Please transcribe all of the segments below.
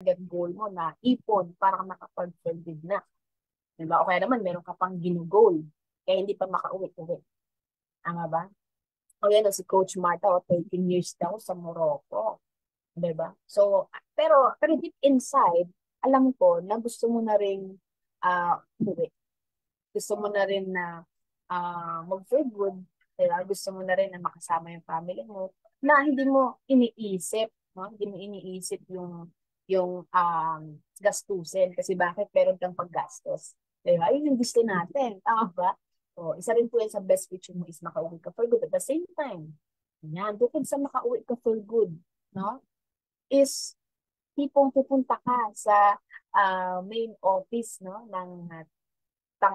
goal mo na ipon para makapag-forgive na. Diba? O kaya naman, meron ka pang ginugol, kaya hindi pa makauwi-uwi. Tama ba? O yan, si Coach Marta, 13 years daw sa Morocco. Diba? So, pero deep inside, alam ko na gusto mo na rin umuwi. Gusto mo na rin na mag-feel good. Diba? Gusto mo na rin na makasama yung family mo na hindi mo iniisip, no? Hindi mo iniisip yung gastusin. Kasi bakit meron kang paggastos? Diba? Yun yung gusto natin. Tama ba? O, isa rin po yan sa best future mo is makauwi ka for good. At the same time, yan, bukod sa makauwi ka for good, no? Is tipong pupunta ka sa main office, no, ng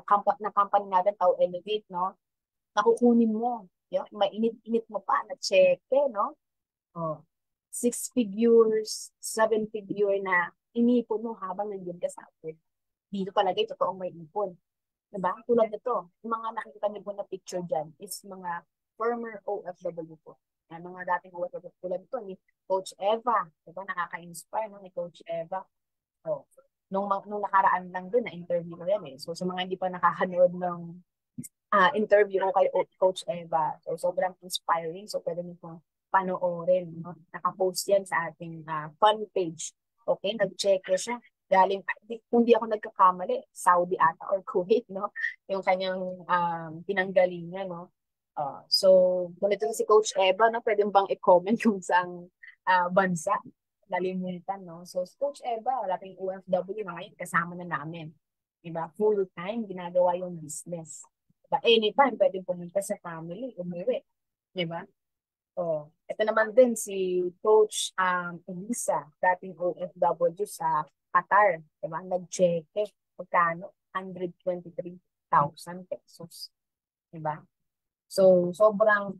company natin, Tao Elevate, no? Nakukunin mo. Yung mainit-init mo pa na cheque, no? Oh, six figures, seven figure na inipon mo habang nandiyan ka sa atin. Dito palagay, totoong may ipon. Diba? Tulad nito, yung mga nakikita niyo po na picture dyan is mga former OFW po. Yan, mga dating OFW. Tulad nito ni Coach Eva. Diba? Nakaka-inspire, no? Ni Coach Eva. Oh. Nung nakaraan lang din, na-interview ko yan eh. So, sa mga hindi pa nakakanood ng interview ko kay Coach Eva. So, sobrang inspiring. So, pwede niyo pong panoorin. No? Nakapost yan sa ating fan page. Okay? Nag-check ko siya. Galing, kung di ako nagkakamali, Saudi ata or Kuwait, no? Yung kanyang pinanggalingan, no? So, kung ito si Coach Eva, no? Pwede bang i-comment kung saang bansa? Nalimutan, no? So, si Coach Eva, wala tayong OFW na ngayon, kasama na namin. Diba? Full time, ginagawa yung business. Diba? Anytime, pwede pumunta sa family, umuwi. Diba? Oh, ito naman din si Coach Elisa, dating OFW sa Qatar. Diba? Nag-cheque. Magkano? 123,000 pesos. Diba? So, sobrang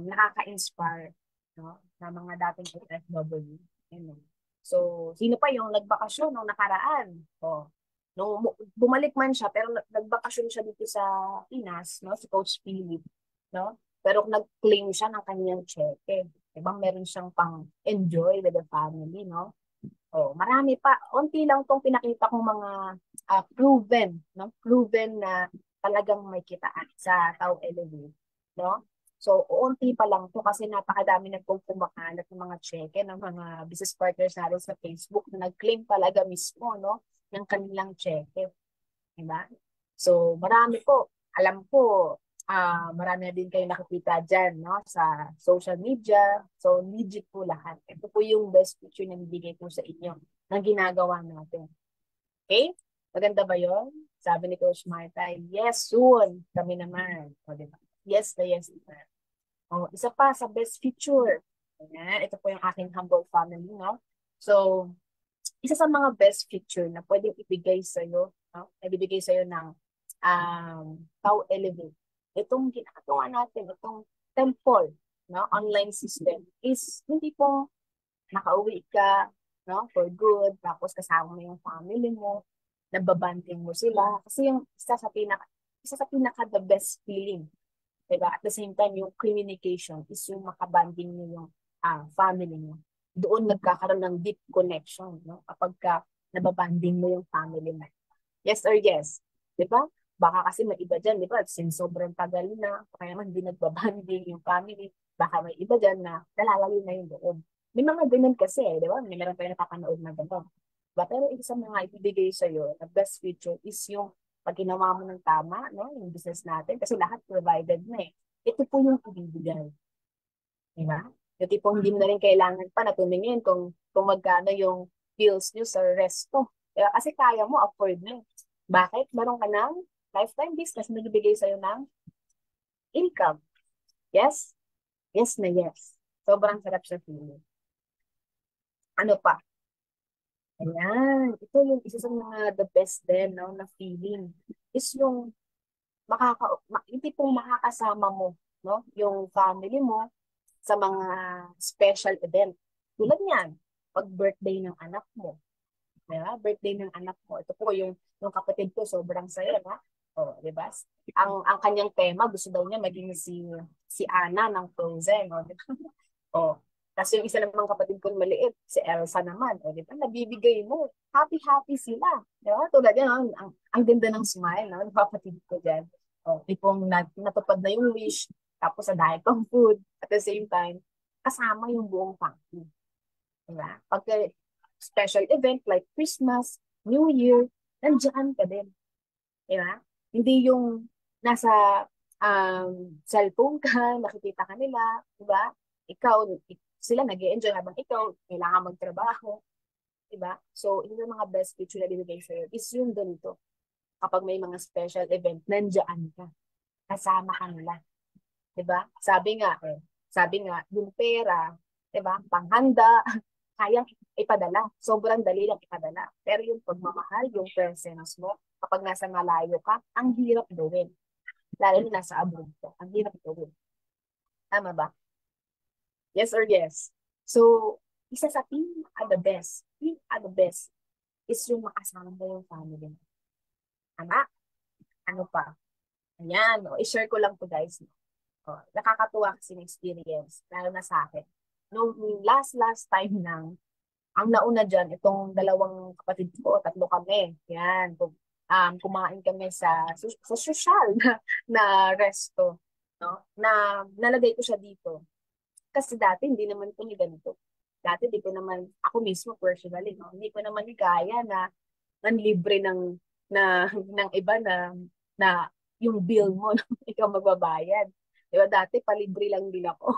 nakaka-inspire, no? Na mga dating OFW. Yun, no? So, sino pa yung nagbakasyon nung nakaraan? Oh, nung bumalik man siya, pero nagbakasyon siya dito sa Pinas, no? Si Coach Philip, no? Pero nag-claim siya ng kanyang cheque. Diba? Meron siyang pang-enjoy with the family, no? Oh, marami pa. Unti lang tong pinakita kong mga proven, no? Proven na talagang may kitaan sa Tao Elevate, no? So, unti pa lang to kasi napakadami na pong kumakalat ng mga cheque ng mga business partners natin sa Facebook na nag-claim talaga mismo, no? Ng kanilang cheque. Diba? So, marami po. Alam ko, marami na din kayo nakikita dyan, no? Sa social media. So, legit po lahat. Ito po yung best picture na bibigay ko sa inyo na ginagawa natin. Okay? Maganda ba yon? Sabi ni Coach Marta, yes, soon. Kami naman. O, diba? Yes na yes naman. O, isa pa sa best picture. Ayan, ito po yung aking humble family, no? So, isa sa mga best feature na pwedeng ibigay sa iyo, no? Ibibigay sa iyo ng Tao Elevate. Itong ginagawa natin, itong temple, no, online system is hindi po nakauwi ka, no, for good, tapos kasama mo yung family mo, nababanding mo sila kasi yung isa sa pinaka the best feeling, diba? At the same time, yung communication is yung makabanding niyo yung family mo. Doon nagkakaroon ng deep connection, no? Kapag nababanding mo yung family mo. Yes or yes? Diba? Baka kasi may iba dyan, diba? Since sobrang tagal na, kaya naman hindi nagbabanding yung family, baka may iba dyan na nalalayo na yung loob. May mga ganun kasi, diba? May meron tayo nakapanood na gano'n. Diba? Pero isa sa mga ibibigay sa'yo, the best feature is yung pag ginawa mo ng tama, no, yung business natin, kasi lahat provided na eh. Ito po yung ibibigay. Diba? Yung tipong hindi mo na rin kailangan pa na tumingin kung magkano yung bills nyo sa resto. Diba? Kasi kaya mo, afford mo. Bakit? Meron ka ng lifetime business na nagbibigay sa'yo ng income. Yes? Yes na yes. Sobrang sarap sa feeling. Ano pa? Ayan. Ito yung isa sa mga the best din, no, na feeling. Is yung yung tipong makakasama mo, no, yung family mo sa mga special event. Tulad niyan, pag birthday ng anak mo. Diba? Birthday ng anak mo. Ito po yung kapatid ko, sobrang saya, ha? O, di ba? Ang kanyang tema, gusto daw niya maging si Anna ng Frozen. O, diba? O, Tapos yung isa namang kapatid kong maliit, si Elsa naman, o di ba, nabibigay mo. Happy-happy sila. Di ba? Tulad yan, ang ganda ng smile ng kapatid ko dyan. O, tipong natupad na yung wish, tapos sa diet ng food, at the same time, kasama yung buong family. Di ba? Pagka special event like Christmas, New Year, nandiyan ka din. Di ba? Hindi yung nasa cellphone ka, nakikita ka nila, di ba? Ikaw, sila nag-enjoy habang ikaw, kailangan magtrabaho, di ba? So, yun yung mga best picture na binigay sa'yo is yung ganito. Kapag may mga special event, nandiyan ka. Kasama ka nila. Di ba? Sabi nga, yung pera, di ba? Panghanda, kayang ipadala. Sobrang dali lang ipadala. Pero yung pagmamahal, yung presence mo, kapag nasa malayo ka, ang hirap gawin. Lalo na nasa abroad ka. Ang hirap gawin. Tama ba? Yes or yes? So, isa sa pinaka the best is yung makasama mo yung family mo. Tama? Ano pa? Ayan, i-share ko lang to guys. Nakakatuwa kasi ng experience, lalo na sa akin. Nung last time nang ang nauna dyan, itong dalawang kapatid ko, tatlo kami. Yan. Kumain kami sa social na resto. No? Na nalagay ko siya dito. Kasi dati hindi naman kami ganito. Dati di ko naman, ako mismo personally, no? Hindi ko naman kaya na libre ng iba na yung bill mo, no? Ikaw magbabayad. Di ba? Dati palibre lang din ako.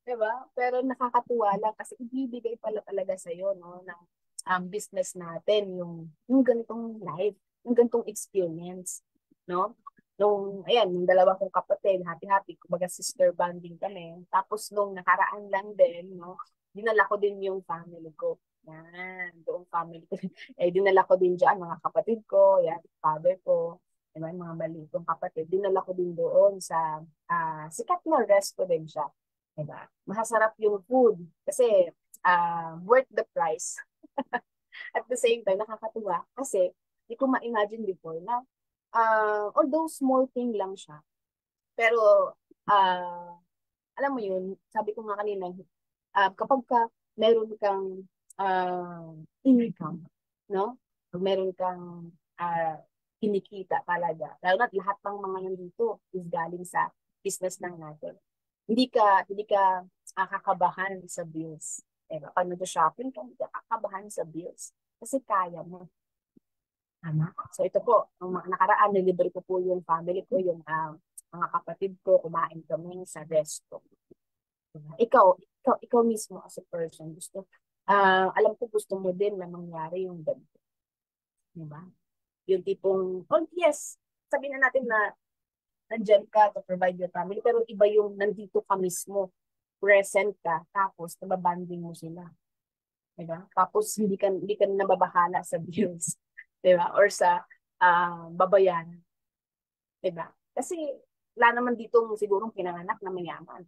Diba? Pero nakakatuwa lang kasi ibibigay pala talaga sa iyo no ng business natin yung ganitong life, yung ganitong experience, no? Nung ayan, yung dalawa kong kapatid, happy-happy, kumbaga sister bonding kami. Tapos nung nakaraan lang din, no, dinala ko din yung family ko. Yan, doong family ko. Dinala ko din diyan mga kapatid ko, yan, father ko, diba, yung mga maliit kong kapatid. Dinala ko din doon sa sikat na resto din siya. Diba? Masarap yung food kasi worth the price. At the same time, nakakatuwa kasi di ko ma-imagine before na although small thing lang siya, pero uh, alam mo yun, sabi ko nga kanina, kapag meron kang income, no? Pag meron kang kinikita talaga, lalo na lahat ng mga nandito is galing sa business lang natin. Hindi ka kakabahan sa bills. Diba? Pag nag-shopping ka, hindi ka kakabahan sa bills. Kasi kaya mo. Tama? So ito po, nung mga nakaraan, nilibre ko po yung family ko, yung mga kapatid ko, kumain kami sa resto. Diba? Ikaw mismo as a person, alam ko gusto mo din na mangyari yung ganito. Diba? Yung tipong, oh yes, sabihin na natin na nandyan ka to provide your family, pero iba yung nandito ka mismo, present ka, tapos nababanding mo sila. Diba? Tapos hindi ka nababahala sa bills. Diba? Or sa babayaran. Diba? Kasi wala naman dito sigurong pinanganak na mayaman.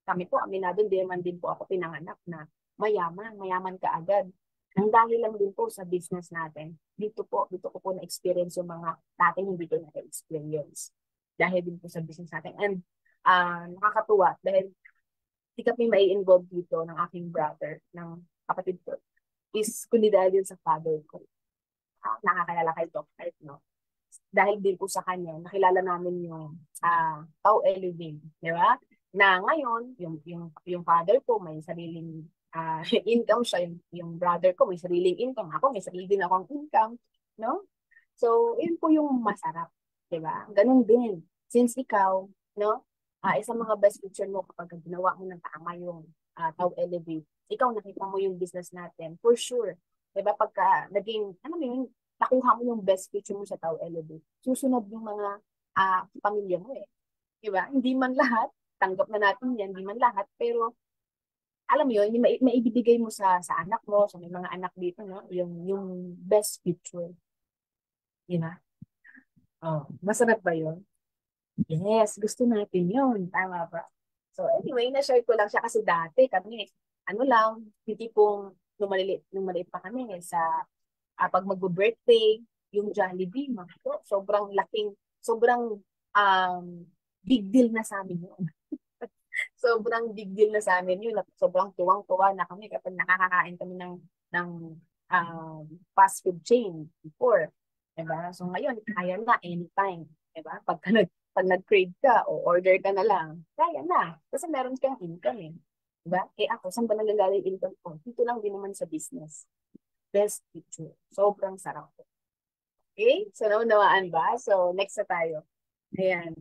Kami po, aminado, hindi naman din po ako pinanganak na mayaman ka agad. Nang dahil lang din po sa business natin, dito ko po na-experience yung mga dating hindi ko na-experience. Dahil din po sa business natin. And nakakatuwa dahil di kami may involve dito ng aking brother, ng kapatid ko, is kundi dahil din sa father ko. Nakakalala kay Doc Art, no? Dahil din po sa kanya, nakilala namin yung Tau Eleving, di ba? Na ngayon, yung father ko may sariling income siya, yung brother ko may sariling income, ako may sarili din akong income, no? So, yun po yung masarap, di ba? Ganun din. Since ikaw, no, isang mga best picture mo kapag ginawa mo ng tama yung Tau Elevate, ikaw nakita mo yung business natin, for sure. Di ba? Pagka naging, ano mo yun, nakuha mo yung best picture mo sa Tau Elevate, susunod yung mga pamilya mo eh. Di ba? Hindi man lahat, tanggap na natin yan, hindi man lahat, pero alam mo yun, yung maibibigay mo sa anak mo, sa may mga anak dito, no? Yung best picture. Di ba? Oh, masarap ba yun? Yes, gusto natin yun. Tama ba? So anyway, na-share ko lang siya kasi dati kami, ano lang, yung tipong nung maliit pa kami sa pag mag-birthday, yung Jollibee, sobrang laking, sobrang big deal na sa amin yun. Sobrang big deal na sa amin yun. At sobrang tuwang-tuwa na kami kapag nakakakain kami ng fast food chain before. Diba? So ngayon, kaya na anytime. Diba? Pag nag-crave ka o order ka na lang, kaya na. Kasi meron kang income eh. Diba? Eh ako, saan ba nagagaling yung income ko? Dito lang din naman sa business. Best picture. Sobrang sarap. Okay? So, naunawaan ba? So, next na tayo. Ayan.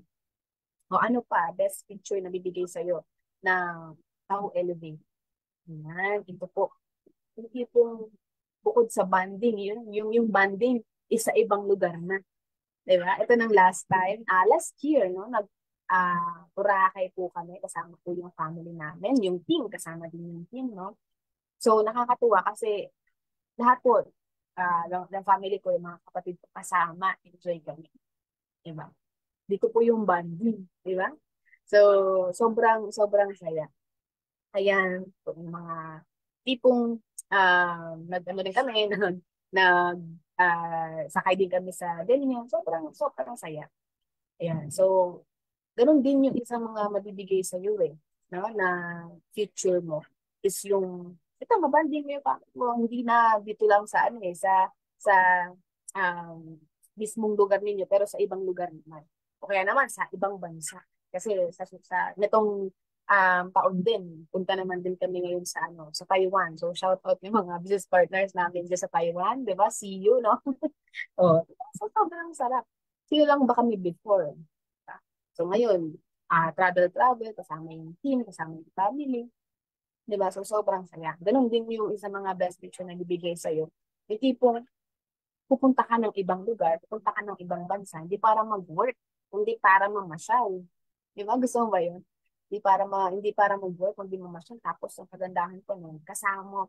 O ano pa, best picture na bibigay sa'yo na how elevate. Ayan, ito po. Hindi po bukod sa banding, yung banding is sa ibang lugar na. Diba? Ito ng last time, last year, no, Boracay po kami, kasama po yung family namin, yung team, kasama din yung team, no. So, nakakatuwa kasi lahat po, ng family ko, yung mga kapatid ko kasama, enjoy kami. Diba? Dito po yung banding, diba? So, sobrang saya. Ayan, yung mga tipong nag-ano din kami, sakay din kami sa ganyan. Sobrang saya. Ayan, so, ganun din yung isang mga mabibigay sa iyo eh, no? Na future mo is yung, ito, mabanding mo yung family mo, hindi na dito lang sa ano eh, sa um, mismong lugar ninyo, pero sa ibang lugar naman. O kaya naman sa ibang bansa. Kasi nitong taon din, punta naman din kami ngayon sa ano, sa Taiwan. So shout out yung mga business partners namin dyan sa Taiwan, 'di ba? See you, no? Oh, so sobrang sarap. Sino lang ba kami before? Diba? So ngayon, travel, kasama yung team, kasama yung family. 'Di ba? So sobrang saya. Ganun din yung isa mga best picture na bibigay sa'yo. Yung tipong pupunta ka ng ibang lugar, pupunta ka ng ibang bansa, hindi para mag-work, kundi para mamasyal. Di ba? Gusto mo ba yun? Hindi para mag-work, kundi mamasyal. Tapos, ang kagandahan ko nun, kasama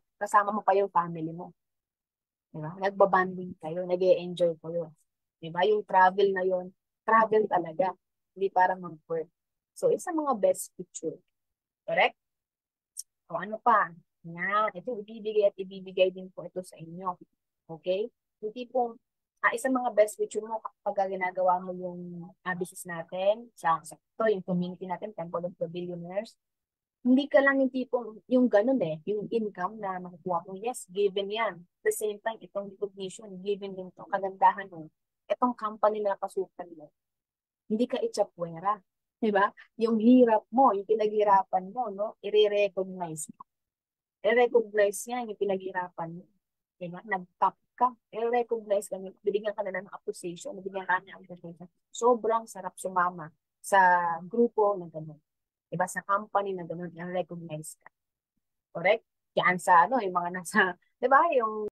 mo pa yung family mo. Di ba? Nagbabanding kayo, nag-e-enjoy kayo. Di ba? Yung travel na yun, travel talaga, hindi para mag-work. So, isa mga best picture. Correct? O ano pa? Yan, ito ibibigay at ibibigay din po ito sa inyo. Okay? Yung tipong, isang mga best picture mo kapag ginagawa mo yung business natin, sa ito, yung community natin, Temple of the Billionaires, hindi ka lang yung tipong, yung ganun eh, yung income na makukuha mo, yes, given yan. At the same time, itong recognition, given din to, kagandahan mo, itong company na nakasukan mo, hindi ka itsapwera. Diba? Yung hirap mo, yung pinaghirapan mo, no? I-recognize i-recognize niya yung pinaghirapan mo. Diba? Nag-top ka. I-recognize ka. Bibigyan ka na ng appreciation. Bibigyan ka na ng appreciation. Sobrang sarap sumama sa grupo na gano'n. Diba? Sa company na gano'n, i-recognize ka. Correct? Yan sa ano, yung mga nasa, diba? Yung